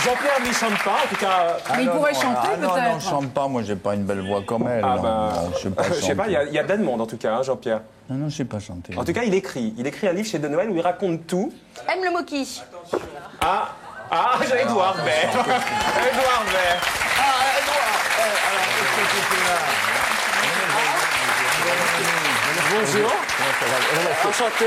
Jean-Pierre ne chante pas, en tout cas. Mais il pourrait chanter Non, peut-être. je chante pas, moi j'ai pas une belle voix comme elle. Ah non, bah, non, je sais pas je sais pas, chanter. il y a plein de monde en tout cas, hein, Jean-Pierre. Non, je sais pas chanter. En tout cas, il écrit. Il écrit un livre chez De Noël où il raconte tout. Aime le moquis. Ah, j'ai Édouard Baird. Édouard Baird. Bonjour. Enchanté.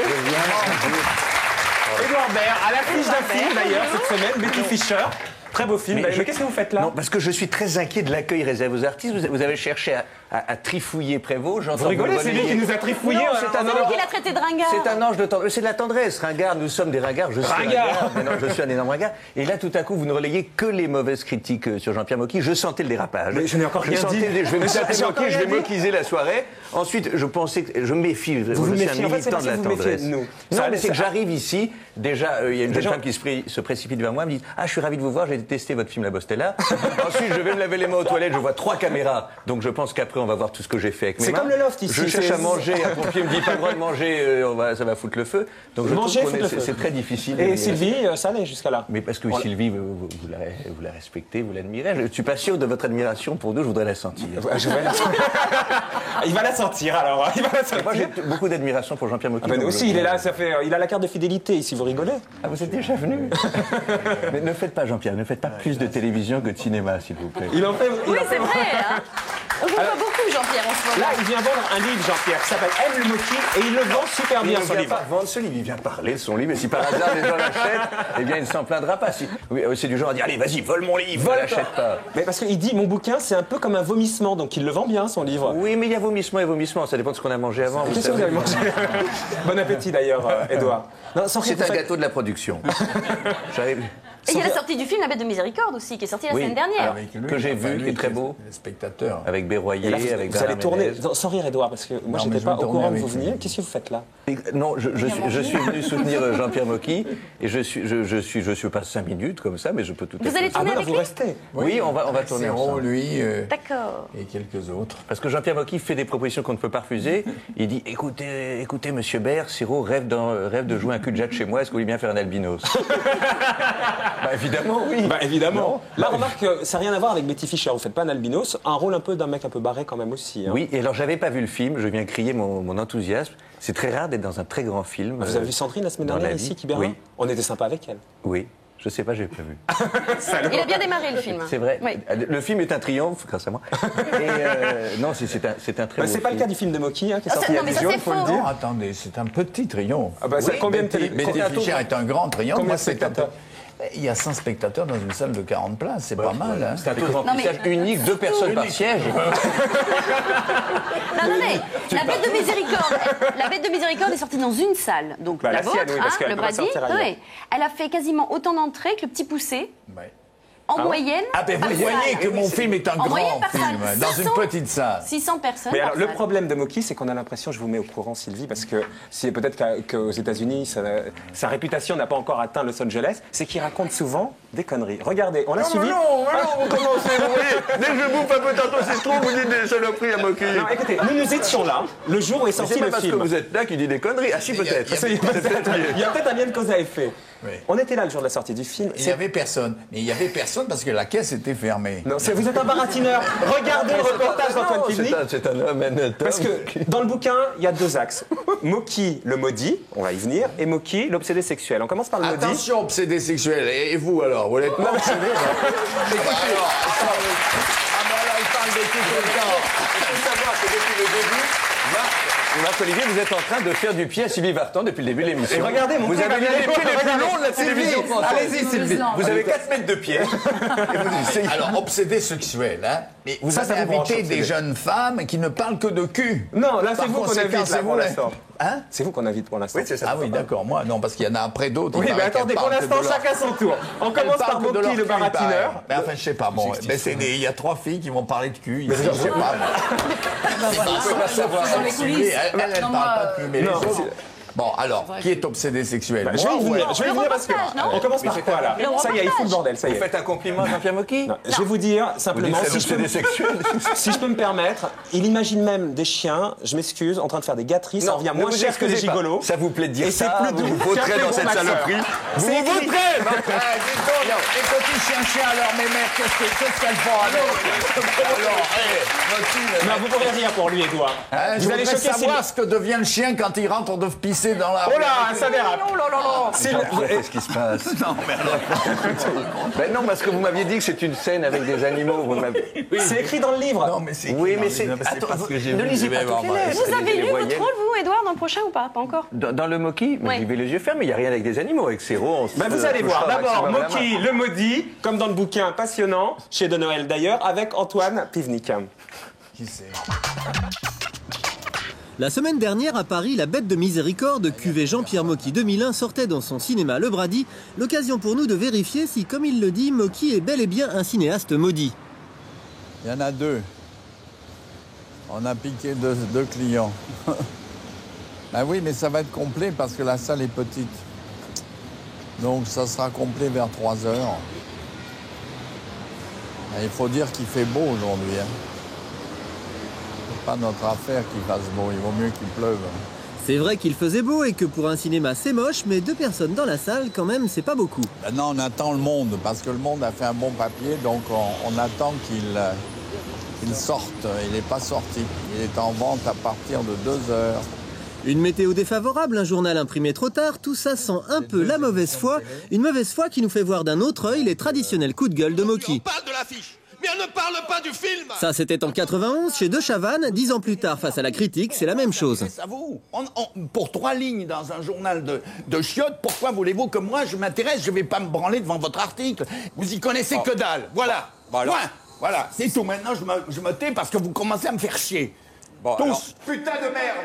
Édouard Baird, à l'affiche d'un film d'ailleurs cette semaine, Betty Fischer. Très beau film. Mais qu'est-ce que vous faites là? Non, parce que je suis très inquiet de l'accueil réservé aux artistes. Vous avez cherché à trifouiller Prévost. Vous rigolez, c'est lui qui nous a trifouillé. Non, C'est lui qui l'a traité de ringard. C'est un ange de tendresse. C'est de la tendresse. Ringard, nous sommes des ringards. Je suis ringard. Mais non, je suis un énorme ringard. Et là, tout à coup, vous ne relayez que les mauvaises critiques sur Jean-Pierre Mocky. Je sentais le dérapage. Mais je n'ai encore rien dit. Je vais me taper J'ai encore Mocky, je rien vais dit. moquiser la soirée. Ensuite, je pensais que je me méfie. Vous je suis méfiez. un En fait, c'est militant parce de la que vous méfiez tendresse. de nous. Non, Ça, mais c'est que ça- j'arrive ici. Déjà, il y a une jeune Déjà- femme qui se précipite vers moi, me dit: ah, je suis ravi de vous voir, j'ai détesté votre film La Bostella. Ensuite, je vais me laver les mains aux toilettes, je vois 3 caméras. Donc je pense qu'après, on va voir tout ce que j'ai fait avec mes C'est mains. comme le loft ici, Je cherche c'est- à manger, un pompier me dit pas le droit de manger, ça va foutre le feu. Donc je Manger, trouve qu'on foutre le feu. c'est très difficile. Et Sylvie, ça allait jusqu'à là. Mais parce que Sylvie, vous la respectez, vous l'admirez. Je ne suis pas sûr de votre admiration pour nous, je voudrais la sentir. Je vais la... Il va la sentir alors. Il va la sentir. Moi, j'ai beaucoup d'admiration pour Jean-Pierre Mocky. Ah ben nous donc aussi, je- il est là, il a la carte de fidélité ici, vous rigolez? Ah, vous êtes déjà venu. Mais ne faites pas, Jean-Pierre, ne faites pas plus de télévision que de cinéma, s'il vous plaît. Il en fait. Oui, c'est vrai. Hein. On vous voit beaucoup, Jean-Pierre, en ce moment. Là, il vient vendre un livre, Jean-Pierre, qui s'appelle Aime le Mocky, et il le vend super Il bien, ne son vient livre. pas vendre ce livre, il vient parler de son livre, et si par hasard les gens l'achètent, eh bien il ne s'en plaindra pas. Oui, c'est du genre à dire: allez, vas-y, vole mon livre, ne l'achète pas. Mais parce qu'il dit, mon bouquin, c'est un peu comme un vomissement, donc il le vend bien, son livre. Oui, mais il y a vomissement et vomissement, ça dépend de ce qu'on a mangé avant. Qu'est-ce que vous avez mangé? Bon appétit d'ailleurs, Édouard. Non, sans C'est un gâteau de la production. J'arrive. Et il y a la sortie du film La Bête de Miséricorde aussi, qui est sortie la semaine dernière. alors, Avec lui, que j'ai enfin, vu, lui, qui est très beau, Les spectateurs. avec Berroyer, Et là, avec vous allez Bernard tourner, Ménez. non, sans rire Édouard, parce que moi Non, j'étais mais je pas vais au tourner courant que avec vous veniez. lui. Qu'est-ce que vous faites là? Non, je suis venu soutenir Jean-Pierre Mocky, et je suis pas 5 minutes comme ça, mais je peux tout à Vous fait. allez Ah tourner bon, avec vous lui restez. Oui, on va tourner Serrault, ensemble. lui, D'accord. et quelques autres. Parce que Jean-Pierre Mocky fait des propositions qu'on ne peut pas refuser. Il dit: écoutez, monsieur Baird, Siro rêve de jouer un cul de jatte chez moi, est-ce que vous voulez bien faire un albinos? Bah évidemment, oui. Bah évidemment. Là, remarque, ça n'a rien à voir avec Betty Fischer. Vous faites pas un albinos, un rôle un peu d'un mec un peu barré quand même aussi. Hein. Oui, et alors j'avais pas vu le film, je viens crier mon enthousiasme. C'est très rare d'être dans un très grand film. Vous avez vu Sandrine la semaine dans dernière la ici, vie. qui Berlin? Oui. On était sympa avec elle. Oui, je sais pas, j'ai pas vu. Il a bien démarré, le film. C'est vrai. Oui. Le film est un triomphe, grâce à moi. Et non, c'est un très Bah, beau c'est pas le film. cas du film de Mocky, hein, qui est Ah, sorti c'est- il y a non, mais ça, des jours, c'est il faut le faux. dire. Non, attendez, c'est un petit triomphe. Ah bah, c'est combien de télé... Betty Fischer est un grand triomphe. Combien Moi, de c'est spectateurs? Il y a 100 spectateurs dans une salle de 40 places, c'est pas mal. Hein. C'est un taux de remplissage mais- unique, 2 personnes par siège. Non, mais la Bête de Miséricorde, la Bête de Miséricorde est sortie dans une salle, donc Bah, la la vôtre, sienne, oui, parce qu'elle le peut pas Brady. sortir ailleurs. Oui. Elle a fait quasiment autant d'entrées que le Petit Poucet, Ouais. en moyenne. Ah ben par vous voyez salle. que mon film est un En moyenne grand par salle. film, dans une 600. petite salle. 600 personnes. Mais par alors, le salle. problème de Mocky, c'est qu'on a l'impression, je vous mets au courant, Sylvie, parce que si peut-être qu'aux États-Unis, sa réputation n'a pas encore atteint Los Angeles, c'est qu'il raconte souvent des conneries. Regardez, on l'a suivi. non, vous commencez, vous voyez. Dès que je bouffe un peu tantôt citron, vous dites des saloperies à Mocky. Non, écoutez, nous étions là, le jour où est sorti C'est pas le parce film. que vous êtes là qu'il dit des conneries. Ah si, peut-être. Il y a peut-être un lien de cause à effet. Oui. On était là le jour de la sortie du film. Il n'y avait personne. Mais il n'y avait personne parce que la caisse était fermée. Non, vous êtes un baratineur. Regardez le reportage d'Antoine Non, Pivny. c'est un homme, un homme. Parce que dans le bouquin, il y a 2 axes. Mocky, le maudit, on va y venir, et Mocky, l'obsédé sexuel. On commence par le maudit. Attention, obsédé sexuel. Et vous alors, vous n'êtes pas obsédé il parle de tout le temps. Il faut savoir que depuis le début, Marc-Olivier, vous êtes en train de faire du pied à Sylvie Vartan depuis le début de l'émission. Et regardez, mon vous père avez avait les des pieds les plus Regardez. longs de la télévision Sylvie, française. allez-y, Sylvie. Vous avez 4 mètres de pied. Alors, obsédé sexuel, hein. Mais vous Ça avez vous branche, invité obsédé. des jeunes femmes qui ne parlent que de cul. Non, là, Par c'est vous qu'on conséquent, invite c'est là, vous, pour là. l'instant. Hein? C'est vous qu'on invite pour l'instant. Oui, c'est ça. Ah oui, d'accord, moi, non, parce qu'il y en a après d'autres. Oui, il mais paraît attendez, qu'elles pour parlent l'instant, que de leur- chacun son tour. On Elles commence parlent par que de leur Mocky, le cul, il paraît. baratineur. Mais enfin, je sais pas, bon, mais il y a 3 filles qui vont parler de cul. Je sais pas. On peut pas savoir. Dans les coulisses. Elle Non, parle moi, pas de cul, mais les non, autres. Bon, alors, qui est obsédé sexuellement? Je vais y venir, Le parce que. reportage, non On commence par quoi là? Le Ça y est, il fout le bordel, ça y Vous est. faites un compliment à Jean-Pierre Mocky? Non, je vais vous dire Vous simplement, dites que c'est obsédé sexuel? si je peux me permettre, il imagine même des chiens, je m'excuse, en train de faire des gâteries, ça revient ne moins vous cher que les excusez pas. gigolos. Ça vous plaît de dire Et c'est ça? plus doux Vous qu'un voterez dans bon cette maxeur. saloperie? Vous C'est écrit. voterez! Les petits chiens, alors, mes mères, qu'est-ce qu'elles font alors? Non, vous pourrez rien pour lui, Edouard. Je Vous allez voudrais choquer savoir ce que devient le chien quand il rentre de pisser dans la... Oh là, ça dérape. Qu'est-ce qui se passe? Non, merde. Ben non, parce que vous m'aviez dit que c'est une scène avec des animaux. C'est écrit dans le livre. Non, mais c'est... Oui, mais c'est... Attends, Attends, que j'ai ne vu, lisez je vais pas voir, toutes les moi. lettres. Vous avez Les lu votre voyelles. rôle, vous, Edouard, dans le prochain ou pas? Pas encore. Dans le Mocky, Ouais. j'y vais les yeux fermés, il n'y a rien avec des animaux. Avec Serrault, on se Ben, vous allez touchera voir. au D'abord, maximum la Mocky, main. le maudit, comme dans le bouquin passionnant, chez De Noël d'ailleurs, avec Antoine Pivnik. Qui c'est? La semaine dernière, à Paris, La Bête de Miséricorde, cuvée Jean-Pierre Mocky 2001, sortait dans son cinéma Le Brady. L'occasion pour nous de vérifier si, comme il le dit, Mocky est bel et bien un cinéaste maudit. Il y en a deux. On a piqué deux clients. Ben oui, mais ça va être complet parce que la salle est petite. Donc ça sera complet vers 3 heures. Et il faut dire qu'il fait beau aujourd'hui. Hein. C'est pas notre affaire qu'il fasse beau, il vaut mieux qu'il pleuve. C'est vrai qu'il faisait beau et que pour un cinéma c'est moche, mais 2 personnes dans la salle, quand même, c'est pas beaucoup. Maintenant, on attend le monde parce que le monde a fait un bon papier, donc on attend qu'il sorte. Il n'est pas sorti. Il est en vente à partir de 2 heures. Une météo défavorable, un journal imprimé trop tard, tout ça sent un peu la mauvaise foi. Une mauvaise foi qui nous fait voir d'un autre œil les traditionnels coups de gueule de Mocky. On parle de l'affiche, mais on ne parle pas du film. Ça, c'était en 91, chez De Chavannes. 10 ans plus tard, face à la critique, c'est la même chose. Ça vaut. Pour 3 lignes dans un journal de chiottes, pourquoi voulez-vous que moi je m'intéresse? Je ne vais pas me branler devant votre article. Vous y connaissez que dalle. Voilà. Point. Voilà, c'est tout. Maintenant, je me tais parce que vous commencez à me faire chier. Tous. Putain de merde.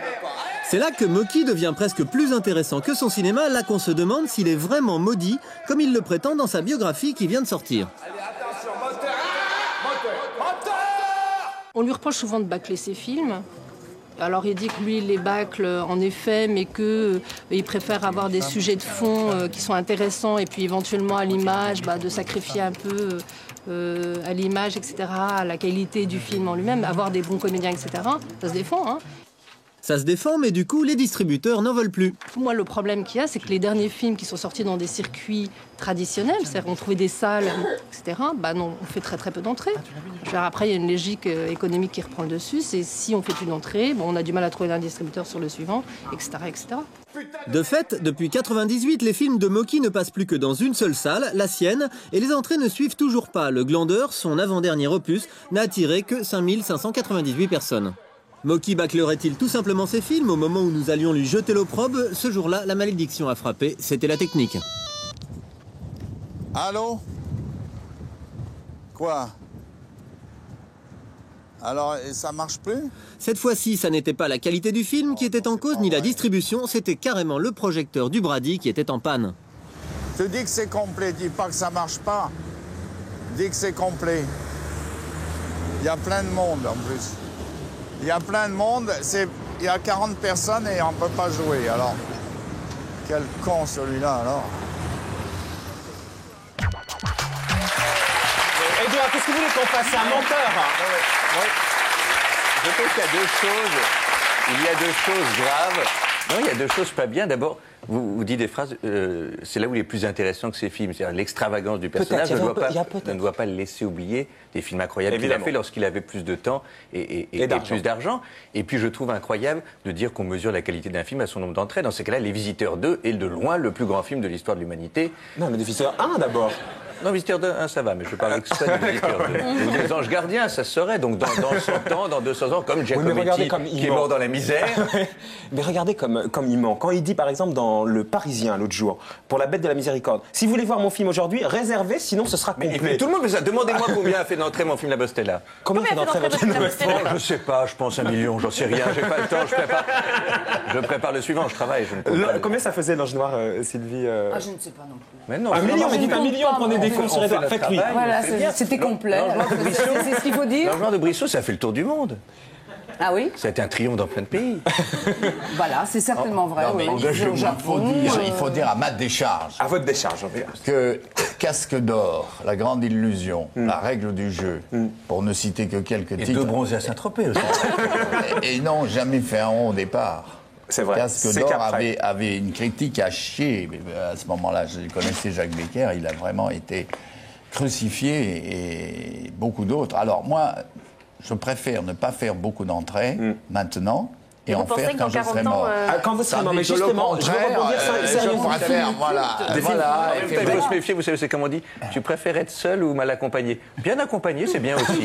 C'est là que Mocky devient presque plus intéressant que son cinéma, là qu'on se demande s'il est vraiment maudit, comme il le prétend dans sa biographie qui vient de sortir. Allez, attention, moteur. On lui reproche souvent de bâcler ses films. Alors il dit que lui, il les bâcle en effet, mais qu'il préfère avoir des sujets de fond qui sont intéressants et puis éventuellement à l'image, de sacrifier un peu à l'image, etc., à la qualité du film en lui-même, avoir des bons comédiens, etc. Ça se défend, hein. Ça se défend, mais du coup, les distributeurs n'en veulent plus. Moi, le problème qu'il y a, c'est que les derniers films qui sont sortis dans des circuits traditionnels, c'est-à-dire on trouvait des salles, etc., non, on fait très très peu d'entrées. Après, il y a une logique économique qui reprend le dessus, c'est si on fait plus d'entrées, on a du mal à trouver un distributeur sur le suivant, etc., etc. De fait, depuis 98, les films de Mocky ne passent plus que dans une seule salle, la sienne, et les entrées ne suivent toujours pas. Le Glandeur, son avant-dernier opus, n'a attiré que 5598 personnes. Mocky bâclerait-il tout simplement ses films au moment où nous allions lui jeter l'opprobre? Ce jour-là, la malédiction a frappé, c'était la technique. Allô? Quoi? Alors, et ça marche plus? Cette fois-ci, ça n'était pas la qualité du film qui était en cause, ni la distribution, c'était carrément le projecteur du Brady qui était en panne. Tu dis que c'est complet, dis pas que ça marche pas. Dis que c'est complet. Il y a plein de monde en plus. Il y a plein de monde, il y a 40 personnes et on ne peut pas jouer. Alors, quel con celui-là alors. Edouard, qu'est-ce que vous voulez qu'on fasse? C'est un menteur. Je pense qu'il y a 2 choses. Il y a 2 choses graves. Non, il y a 2 choses pas bien. D'abord, vous dites des phrases, c'est là où il est plus intéressant que ces films. C'est-à-dire l'extravagance du personnage ne doit pas le laisser oublier des films incroyables qu'il a fait lorsqu'il avait plus de temps et plus d'argent. Et puis je trouve incroyable de dire qu'on mesure la qualité d'un film à son nombre d'entrées. Dans ces cas-là, Les Visiteurs 2 est de loin le plus grand film de l'histoire de l'humanité. Non, mais Les Visiteurs 1 d'abord. Non, Visiteurs 1, ça va, mais je parle exprès de Visiteurs 2. Ou Les Anges Gardiens, ça se saurait. Donc dans 100 ans, dans 200 ans, comme Giacometti, qui est mort dans la misère. Mais regardez comme il ment. Quand il dit, par exemple, dans Le Parisien, l'autre jour, pour La Bête de la Miséricorde, si vous voulez voir mon film aujourd'hui, réservez, sinon ce sera complet. Mais tout le monde fait ça. Demandez-moi combien a fait d'entrée mon film La Bostella. Combien fait d'entrée votre film La Bostella? Je sais pas, je pense 1 million, j'en sais rien, j'ai pas le temps, je prépare le suivant, je travaille. Combien ça faisait L'Ange Noir, Sylvie Je ne sais pas non plus. Mais non, 1 million, mais dites 1 million, prenez des cours sur Edouard. Voilà, c'était complet. C'est ce qu'il faut dire. L'Ange Noir de Brissot, ça a fait le tour du monde. Ah oui? Ça a été un triomphe dans plein de pays. Voilà, c'est certainement vrai. Non, mais oui. il faut dire à ma décharge À votre décharge, Jean-Pierre. que Casque d'or, La Grande Illusion, La Règle du jeu, pour ne citer que quelques Et titres. deux bronzés à Saint-Tropez aussi. Et non, jamais fait un rond au départ. C'est vrai. Casque C'est d'or qu'après. avait une critique à chier. Mais à ce moment-là, je connaissais Jacques Becker, il a vraiment été crucifié et beaucoup d'autres. Alors moi, je préfère ne pas faire beaucoup d'entrées maintenant et vous en pensez faire que quand dans je 40 serai ans, mort. Quand vous serez mort, mais Tandis que justement, le je veux contraire, rebondir je sérieusement. préfère, voilà. Des films. Voilà, En même temps, il faut se méfier, vous savez comment on dit? Tu préfères être seul ou mal accompagné? Bien accompagné, c'est bien aussi.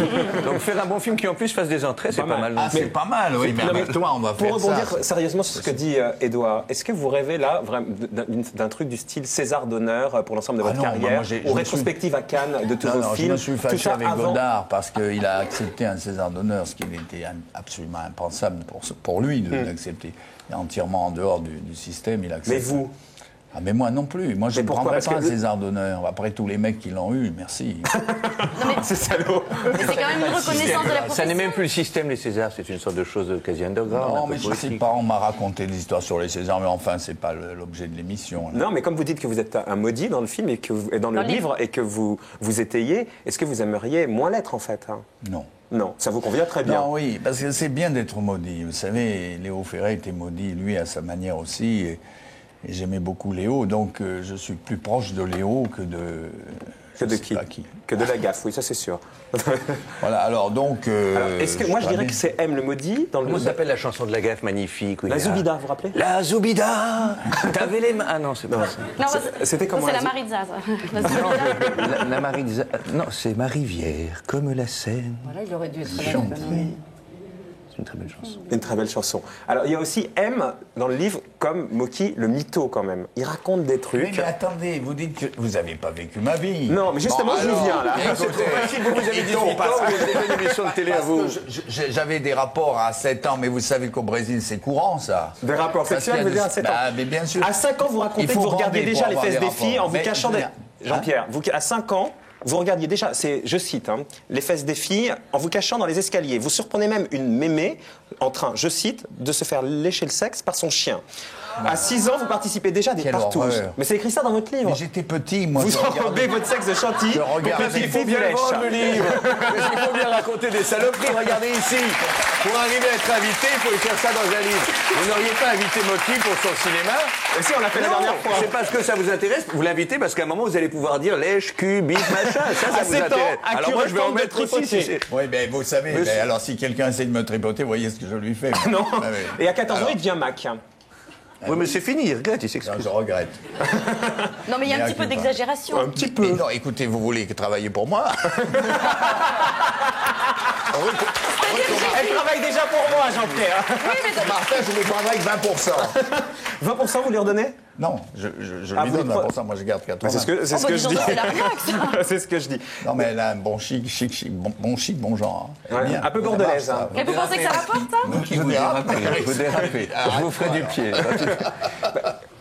Donc faire un bon film qui en plus fasse des entrées, c'est pas mal. Ah, c'est pas mal, oui, mais avec toi, on va Pour faire rebondir ça. sérieusement sur ce que dit Édouard, est-ce que vous rêvez là vraiment d'un truc du style César d'honneur pour l'ensemble de votre non, carrière, moi, je ou me rétrospective à Cannes de tous Non, vos non, je films? me suis tout fâché ça avec avant- Godard parce qu'il a accepté un César d'honneur, ce qui était absolument impensable pour lui de l'accepter. Il est entièrement en dehors du système, il accepte. Mais vous? Ah, mais moi non plus. Moi, je ne pourquoi? prendrais Parce pas un que- César d'honneur. Après tous les mecs qui l'ont eu, merci. C'est salaud. Mais c'est quand même une reconnaissance de la Ça profession. n'est même plus le système, les Césars, c'est une sorte de chose quasi underground. un Non, peu mais je sais politique. pas, on m'a raconté des histoires sur les Césars, mais enfin, c'est pas l'objet de l'émission. là. Non, mais comme vous dites que vous êtes un maudit dans le film et dans le livre et que vous étayez, est-ce que vous aimeriez moins l'être en fait, hein? Non. Non, ça vous convient très bien. Non, oui, parce que c'est bien d'être maudit. Vous savez, Léo Ferré était maudit, lui, à sa manière aussi. Et j'aimais beaucoup Léo, donc je suis plus proche de Léo que de... Que je de sais qui? pas qui. Que de la gaffe, oui, ça c'est sûr. Voilà, alors donc... Alors, est-ce que moi je dirais que c'est M le maudit dans le Comment s'appelle la chanson de la gaffe magnifique? où La il y a- Zoubida, vous vous rappelez? La Zoubida. T'avais les mains. Ah non, c'est pas ça. Non, C'était comment c'est la la- Maritza, ça. La Marie. Non, c'est ma rivière, comme la Seine. Voilà, il aurait dû être là. Chantier. C'est une très belle chanson. Une très belle chanson. Alors il y a aussi M dans le livre comme Moki le mytho quand même. Il raconte des trucs. Mais attendez, vous dites que vous n'avez pas vécu ma vie. Non, mais justement, Bon, je vous viens là. écoutez, Vous avez 18 ans, vous avez fait une émission de télé à parce vous. que j'avais des rapports à 7 ans, mais vous savez qu'au Brésil, c'est courant, ça. Des rapports Parce sexuels, qu'il y a vous des- dire à 7 ans. Bah, mais bien sûr. À 5 ans, vous racontez Il que faut vous regardiez bander déjà pour les avoir fesses des des filles rapports. en vous Mais cachant je veux des... dire, Jean-Pierre, à 5 ans, vous regardiez déjà, je cite, hein, les fesses des filles en vous cachant dans les escaliers. Vous surprenez même une mémé en train, je cite, de se faire lécher le sexe par son chien. À 6 ans, vous participez déjà à des Quelle partouches. horreur. Mais c'est écrit ça dans votre livre. Mais j'étais petit, moi. Vous je regardais- enrobez votre sexe de chantilly Je pour regardais. petit Il faut fille bien le lèche. vendre, le livre. Parce qu'il faut bien raconter des saloperies. Regardez ici. Pour arriver à être invité, il faut écrire ça dans un livre. Vous n'auriez pas invité Moki pour son cinéma? Et si, on l'a fait la Non, dernière fois. c'est parce que ça vous intéresse. Vous l'invitez parce qu'à un moment, vous allez pouvoir dire lèche, cul, bite, machin. Ça À vous 7 ans, intéresse. à Alors moi, je vais en cure mettre de aussi. tripoter. si c'est- Oui, mais vous savez, Mais mais alors si quelqu'un essaie de me tripoter, vous voyez ce que je lui fais. Non. Ah, oui. Et à 14 ans, il devient Mac. Oui, mais c'est fini. Il regrette, il Non, s'excuse. je regrette. Non, mais il y a un Mais petit peu inquiète pas. d'exagération. Un petit peu. Mais non, écoutez, vous voulez travailler pour moi? Elle travaille déjà pour moi, Jean-Pierre. Martin, je lui prendrai que 20%. 20%, vous lui redonnez? Non, je Ah, lui vous donne lui 20%, moi je garde 80%. C'est ce que, c'est Oh, ce bah, que dis je donc, dis. c'est l'arnaque, ça. C'est ce que je dis. Non, mais elle a un bon chic, bon chic, bon genre. hein. Ouais, Bien. un peu Ça bordelaise, marche, ça. hein. Mais vous pensez que ça rapporte, ça? Vous dérapez. Vous dérapez. Je vous ferai du pied.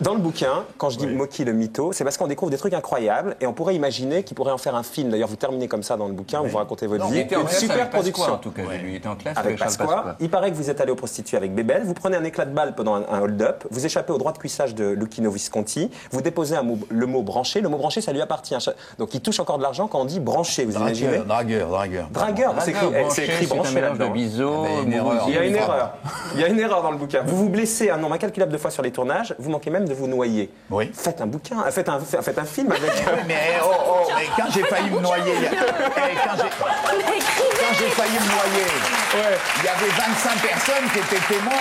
Dans le bouquin, quand je dis Moki le mytho, c'est parce qu'on découvre des trucs incroyables et on pourrait imaginer qu'il pourrait en faire un film. D'ailleurs, vous terminez comme ça dans le bouquin, où vous racontez votre vie. Une super production. En tout cas, lui était en classe Avec Pasqua. Il paraît que vous êtes allé aux prostituées avec Bébel. Vous prenez un éclat de balle pendant un hold-up. Vous échappez au droit de cuissage de Lucchino Visconti. Vous déposez le mot branché. Le mot branché, ça lui appartient. Donc il touche encore de l'argent quand on dit branché. Vous imaginez? Dragueur. Dragueur. C'est écrit C'est un branché mélange de là-dedans. biseau. Il y a une erreur. Il y a une erreur. Il y a une erreur dans le bouquin. Vous vous blessez un nombre incalculable de fois sur les tournages. Vous manquez même de vous noyer. Oui. Faites un bouquin. Faites un film avec. Oui, mais mais quand j'ai failli me noyer, quand j'ai failli me noyer, il y avait 25 personnes qui étaient témoins.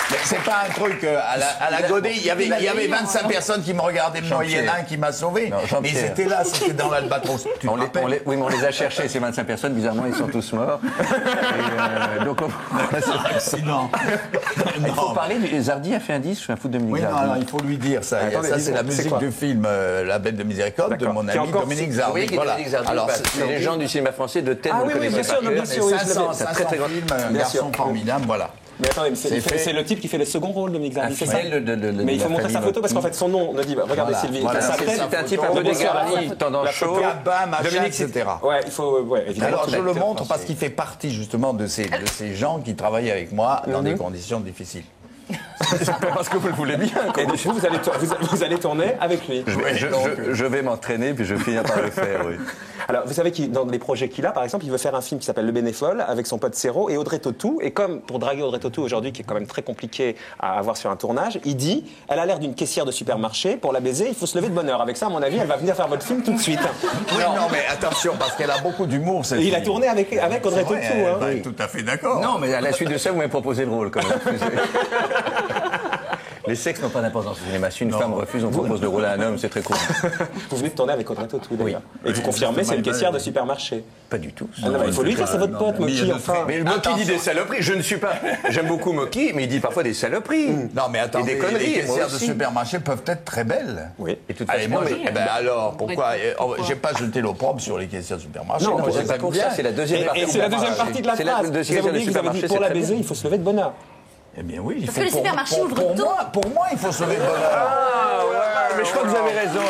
Mais c'est pas un truc à la Godet. Il y avait 25 personnes qui me regardaient me noyer, un qui m'a sauvé. Non, Jean-Pierre. Mais ils étaient là, c'était dans l'Albatros. Tu te rappelles? Oui, mais on les a cherchés, ces 25 personnes. Bizarrement, ils sont tous morts. Et, donc, Sinon. il faut parler. Zardy a fait un disque, je suis un fou de Dominique Oui, non, Zardy. alors il faut lui dire ça. Attendez, Ça, c'est la dites-moi, c'est musique quoi du film La Bête de Miséricorde de D'accord. mon Qui est ami encore- Dominique Vous Zardy. voyez qui est Dominique Zardy, Alors, c'est les gens du cinéma français de tête, Ah vous oui, le oui, connaissez bien sûr, par bien cœur. sûr. oui, je l'avais. 500 C'est un très, très grand films, un Bien garçon sûr. formidable, voilà. Mais attendez, c'est le type qui fait le second rôle, Dominique Zardi, c'est ça? Mais il faut montrer sa photo parce qu'en fait son nom ne dit pas. Regardez Sylvie, c'est un type un peu dégarni, tendance chaud, Dominique, etc. Ouais, il faut, évidemment. Alors je le montre parce qu'il fait partie justement de ces gens qui travaillent avec moi dans des conditions difficiles. C'est pas parce que vous le voulez bien. Et du coup, vous allez tourner avec lui. Je vais m'entraîner, puis je vais finir par le faire, oui. Alors, vous savez que dans les projets qu'il a, par exemple, il veut faire un film qui s'appelle Le Bénévole avec son pote Serrault et Audrey Tautou. Et comme pour draguer Audrey Tautou aujourd'hui, qui est quand même très compliqué à avoir sur un tournage, il dit elle a l'air d'une caissière de supermarché. Pour la baiser, il faut se lever de bonne heure. Avec ça, à mon avis, elle va venir faire votre film tout de suite. Oui, non, mais attention, parce qu'elle a beaucoup d'humour. Et il a tourné avec Audrey Tautou. Oui. Tout à fait d'accord. Non, mais à la suite de ça, vous m'avez proposé le rôle, quand même. Les sexes n'ont pas d'importance au cinéma. Si une femme refuse, on propose de rôle à un homme, c'est très cool. Vous venez de tourner avec Audrey Tautou, d'ailleurs. Et vous confirmez, c'est une caissière de supermarché. Pas du tout. Ah non, il faut lui dire, c'est votre pote, Moki, enfin. Mais Moki dit des saloperies. Je ne suis pas. J'aime beaucoup Moki, mais il dit parfois des saloperies. Non, mais attendez, des conneries. Les caissières de supermarché peuvent être très belles. Oui. Et toute façon, alors, pourquoi j'ai pas jeté l'opprobre sur les caissières de supermarché. Non, c'est pas pour ça, c'est la deuxième partie. Et c'est la deuxième partie de la phrase. Vous avez oublié que vous avez dit, pour la baiser, il faut se lever de bonne heure. Eh bien oui, Parce que les supermarchés ouvrent tôt. Pour moi, il faut se lever de bonne heure. Mais je crois que vous avez raison.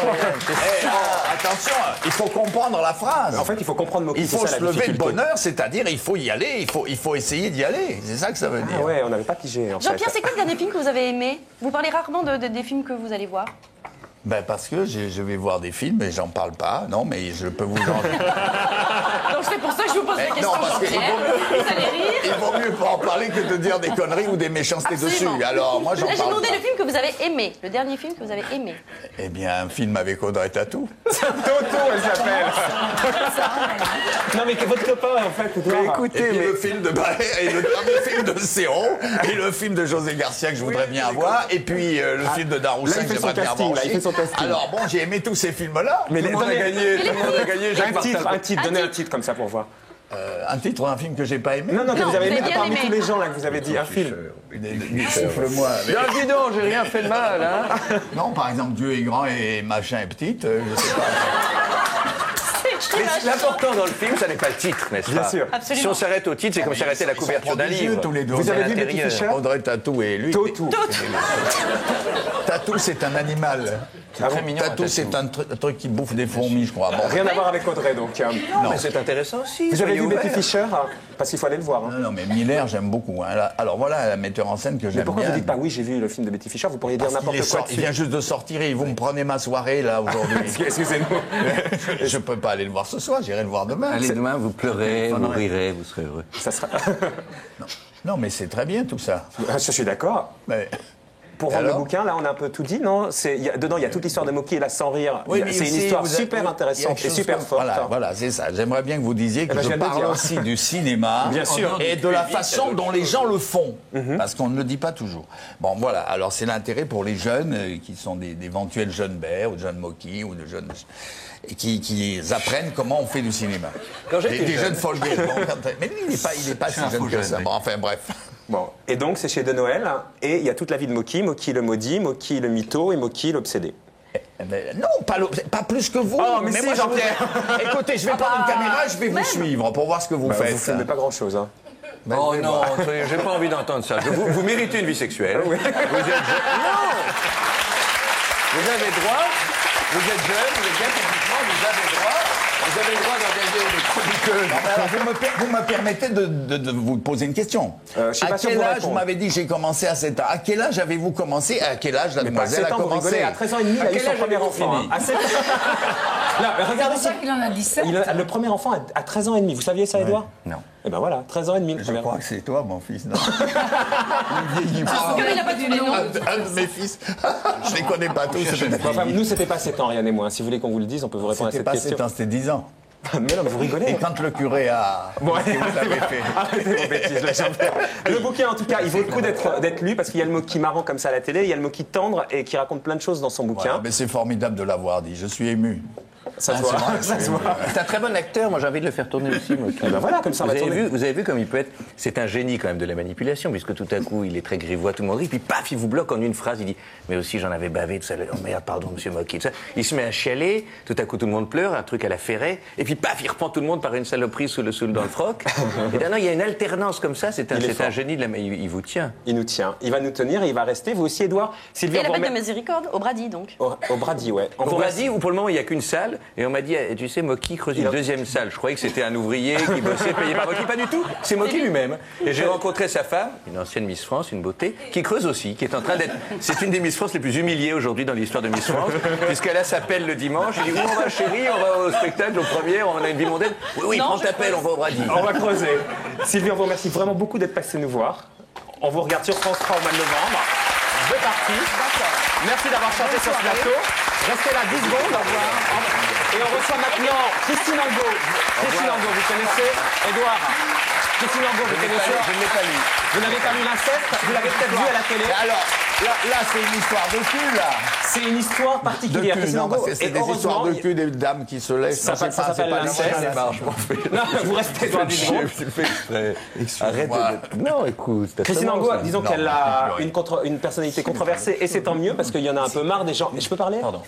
Attention, il faut comprendre la phrase. En fait, il faut comprendre Moki. Il faut se lever de bonne heure, c'est-à-dire il faut y aller, il faut essayer d'y aller. C'est ça que ça veut dire. Ah ouais, on n'avait pas pigé. Jean-Pierre, c'est quoi le dernier film que vous avez aimé? Vous parlez rarement des films que vous allez voir. Ben parce que je vais voir des films et j'en parle pas. Non, mais je peux vous en... Donc c'est pour ça que je vous pose la question, Jean-Pierre. Vous allez rire. Il vaut mieux pas en parler que de dire des conneries ou des méchancetés Absolument. dessus. Alors moi j'en Là, parle. j'ai demandé pas. le film que vous avez aimé. Le dernier film que vous avez aimé. Eh bien un film avec Audrey Tautou. Toto, elle s'appelle. Non, mais que votre copain, en fait, Mais écoutez, le film de Barret et le dernier film de Serrault et le film de José Garcia que je voudrais bien voir et puis le film de Daroussin que j'aimerais bien voir aussi. Alors bon, j'ai aimé tous ces films-là. Mais Tout le monde a gagné. Tout le monde a gagné. un titre, donnez un titre comme ça pour voir. Un titre d'un film que j'ai pas aimé. Non, que vous avez aimé, bien parmi aimé. tous les gens là que vous avez dit, un film. Souffle-moi. Non, dis donc, j'ai rien fait de mal, hein. Non, par exemple, Dieu est grand et machin est petite, je sais pas. Mais l'important dans le film, ça n'est pas le titre, n'est-ce pas? Bien sûr. Absolument. Si on s'arrête au titre, c'est comme s'arrêter à la couverture d'un livre. Tous les deux. Vous avez vu Betty Fischer? Audrey Tautou et lui. Tautou. Tatou, c'est un animal. Très mignon. Tatou, c'est un truc qui bouffe des fourmis, je crois. Bon. Rien à voir avec Audrey, donc. Non, mais c'est intéressant aussi. Vous avez soyez vu Betty ouverts. Fischer? Parce qu'il faut aller le voir. Non, mais Miller, j'aime beaucoup. Hein. Alors voilà, la metteur en scène que Mais j'aime pourquoi bien. vous dites pas oui, j'ai vu le film de Betty Fischer? Vous pourriez dire Parce qu'il n'importe quoi il dessus. vient juste de sortir et vous me prenez ma soirée là aujourd'hui. Excusez-nous. Je peux pas aller le voir ce soir, j'irai le voir demain. Allez, demain, vous pleurez, vous rirez, vous serez heureux. Ça sera. Non, mais c'est très bien tout ça. Je suis d'accord. Mais... Pour vendre le bouquin, là, on a un peu tout dit, non? Dedans, il y a toute l'histoire de Moki et là, sans rire. Oui, mais c'est une aussi, histoire vous avez- super il y a intéressante quelque et chose super comme- forte. Voilà, c'est ça. J'aimerais bien que vous disiez que ben, je je viens de le parle dire. aussi du cinéma. Bien sûr. Et de la façon dont les gens le font. Parce qu'on ne le dit pas toujours. Bon, voilà. Alors, c'est l'intérêt pour les jeunes qui sont d'éventuels jeunes Bert ou de jeunes Moki ou de jeunes... Et qui apprennent comment on fait du cinéma. Des jeunes Folguet. Bon, mais lui, il n'est pas si jeune que ça. Bon, enfin, bref. Bon, et donc c'est chez De Noël, et il y a toute la vie de Moki, Moki le maudit, Moki le mytho et Moki l'obsédé. Non, pas plus que vous. Oh, mais si, moi, Jean-Pierre. Écoutez, je vais prendre une caméra, je vais vous suivre pour voir ce que vous faites. Vous filmez pas grand-chose, hein. Oh non, j'ai pas envie d'entendre ça. Vous méritez une vie sexuelle. Vous êtes jeune. Non. Vous avez droit. Vous êtes jeune, vous êtes bien publiquement, vous avez droit. Vous avez le droit d'engager des chroniqueuses. Alors, vous me permettez de vous poser une question. Je suis à pas sûr quel de vous âge, répondre. vous m'avez dit j'ai commencé à 7 ans. À quel âge avez-vous commencé? À quel âge la Mais pas à demoiselle 7 a ans, vous commencé? rigolez, à 13 ans et demi, il a eu son premier enfant. Hein. À 7 ans. Là, mais regardez C'est ça. pour ça qu'il en a 17. Le premier enfant à 13 ans et demi. Vous saviez ça, Edouard? Non. Eh ben voilà, 13 ans et demi. le Je premier crois enfant. que c'est toi, mon fils. Non il vieillit Comme pas. il n'a pas dit les noms. Un de mes fils. Je les connais pas tous. Enfin, nous, c'était pas 7 ans, Yann et moi. Si vous voulez qu'on vous le dise, on peut vous répondre à C'était cette pas question. 7 ans, c'était 10 ans. Mais non, mais vous rigolez. Et quand le curé a... Bon, Qu'est-ce que vous avez fait? arrêtez vos bêtises, là, Jean-Pierre. Le bouquin, en tout cas, il vaut le coup d'être lu parce qu'il y a le Moki marrant comme ça à la télé, il y a le Moki tendre et qui raconte plein de choses dans son bouquin. Voilà, mais c'est formidable de l'avoir dit. Je suis ému. Ça se voit. Ça se voit. C'est un très bon acteur, moi j'ai envie de le faire tourner aussi. Ben voilà, comme ça on va tourner. Vous avez vu comme il peut être. C'est un génie quand même de la manipulation, puisque tout à coup il est très grivois, tout le monde rit, puis paf, il vous bloque en une phrase, il dit mais aussi j'en avais bavé, tout ça, oh merde, pardon, monsieur Mocky, tout ça. Il se met à chialer, tout à coup tout le monde pleure, un truc à la Ferret, et puis paf, il reprend tout le monde par une saloperie dans le froc. Et non, il y a une alternance comme ça, c'est un génie de la. Il vous tient. Il nous tient. Il va nous tenir et il va rester. Vous aussi, Édouard. Sylvie, et la bête de miséricorde, au Brady donc. Au Brady, ouais. Au Brady, où pour le moment il n'y a qu'une salle, et on m'a dit, tu sais, Mocky creuse une deuxième salle. Je croyais que c'était un ouvrier qui bossait payé par Mocky. Pas du tout. C'est Mocky lui-même. Et j'ai rencontré sa femme, une ancienne Miss France, une beauté, qui creuse aussi, qui est en train d'être. C'est une des Miss France les plus humiliées aujourd'hui dans l'histoire de Miss France, puisqu'elle a sa pelle le dimanche. Je dis, où on va, chérie? On va au spectacle, au premier, on a une vie mondaine. Oui, prends ta pelle, on va au Brady. On va creuser. Sylvie, on vous remercie vraiment beaucoup d'être passé nous voir. On vous regarde sur France 3 au mois de novembre. Deux parties. Merci d'avoir chanté sur ce plateau. Restez là 10 secondes. Au revoir. Et on reçoit maintenant Christine Angot. Christine Angot, vous connaissez? Édouard. Christine Angot, vous connaissez? Je ne l'ai pas lu. Vous n'avez pas lu l'inceste? Vous l'avez peut-être vu à la télé? Alors, là c'est une histoire de cul, là. C'est une histoire particulière. De cul, Christine Angot. c'est des histoires de cul des dames qui se laissent. Ça s'appelle l'inceste. Non, vous restez dans 10 secondes. Arrête de... Non, écoute. Christine Angot, disons qu'elle a une personnalité controversée, et c'est tant mieux, parce qu'il y en a un peu marre des gens... Je peux parler? Pardon.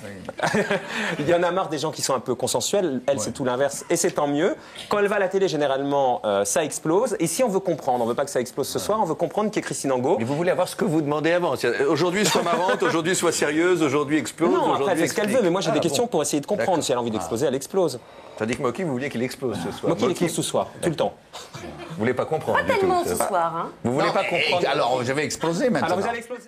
Il y en a marre des gens qui sont un peu consensuels. Elle, c'est tout l'inverse, et c'est tant mieux. Quand elle va à la télé, généralement, ça explose. Et si on veut comprendre, on veut pas que ça explose ce soir, on veut comprendre qui est Christine Angot. Mais vous voulez avoir ce que vous demandez avant. Aujourd'hui, soit marrante, aujourd'hui, soit sérieuse, aujourd'hui, explose. Non, après, elle fait ce qu'elle veut, mais moi, j'ai des questions pour essayer de comprendre. Si elle a envie d'exploser, elle explose. Tandis que Mocky, vous vouliez qu'il explose ce soir. Mocky, il explose ce soir, tout le temps. Vous voulez pas comprendre. Pas tellement ce soir, hein. Vous voulez pas comprendre. Alors, je vais exploser maintenant. Alors, vous allez exploser.